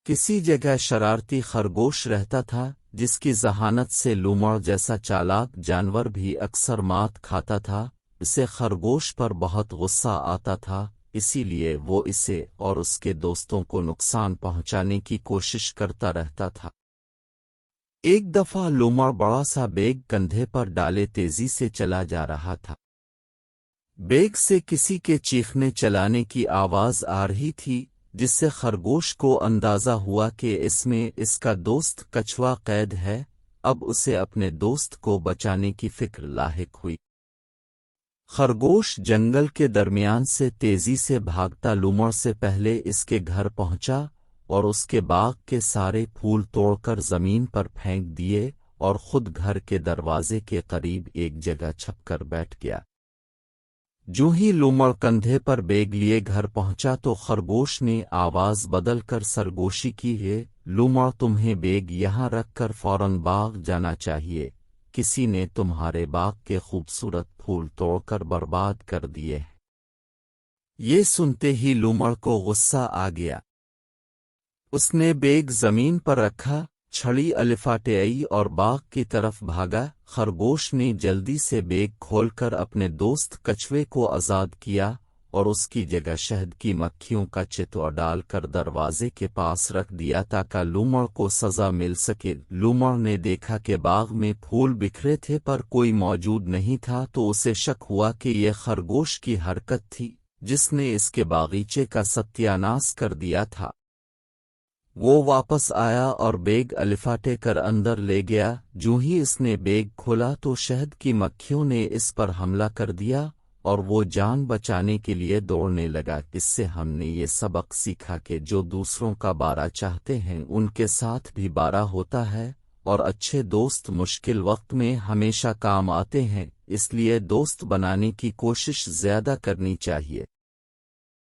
کسی جگہ شرارتی خرگوش رہتا تھا جس کی ذہانت سے لومڑ جیسا چالاک جانور بھی اکثر مات کھاتا تھا۔ اسے خرگوش پر بہت غصہ آتا تھا، اسی لیے وہ اسے اور اس کے دوستوں کو نقصان پہنچانے کی کوشش کرتا رہتا تھا۔ ایک دفعہ لومڑ بڑا سا بیگ کندھے پر ڈالے تیزی سے چلا جا رہا تھا۔ بیگ سے کسی کے چیخنے چلانے کی آواز آ رہی تھی، جس سے خرگوش کو اندازہ ہوا کہ اس میں اس کا دوست کچھوا قید ہے۔ اب اسے اپنے دوست کو بچانے کی فکر لاحق ہوئی۔ خرگوش جنگل کے درمیان سے تیزی سے بھاگتا لومڑ سے پہلے اس کے گھر پہنچا اور اس کے باغ کے سارے پھول توڑ کر زمین پر پھینک دیے اور خود گھر کے دروازے کے قریب ایک جگہ چھپ کر بیٹھ گیا۔ جو ہی لومڑ کندھے پر بیگ لیے گھر پہنچا تو خرگوش نے آواز بدل کر سرگوشی کی ہے، لومڑ تمہیں بیگ یہاں رکھ کر فوراً باغ جانا چاہیے، کسی نے تمہارے باغ کے خوبصورت پھول توڑ کر برباد کر دیے۔ یہ سنتے ہی لومڑ کو غصہ آ گیا۔ اس نے بیگ زمین پر رکھا، چھڑی الفاٹے آئی اور باغ کی طرف بھاگا۔ خرگوش نے جلدی سے بیگ کھول کر اپنے دوست کچھوے کو آزاد کیا اور اس کی جگہ شہد کی مکھیوں کا چتوا ڈال کر دروازے کے پاس رکھ دیا تاکہ لومڑ کو سزا مل سکے۔ لومڑ نے دیکھا کہ باغ میں پھول بکھرے تھے پر کوئی موجود نہیں تھا تو اسے شک ہوا کہ یہ خرگوش کی حرکت تھی جس نے اس کے باغیچے کا ستیاناش کر دیا تھا۔ وہ واپس آیا اور بیگ الفاٹے کر اندر لے گیا۔ جو ہی اس نے بیگ کھولا تو شہد کی مکھیوں نے اس پر حملہ کر دیا اور وہ جان بچانے کے لیے دوڑنے لگا۔ اس سے ہم نے یہ سبق سیکھا کہ جو دوسروں کا بارا چاہتے ہیں ان کے ساتھ بھی بارا ہوتا ہے، اور اچھے دوست مشکل وقت میں ہمیشہ کام آتے ہیں، اس لیے دوست بنانے کی کوشش زیادہ کرنی چاہیے۔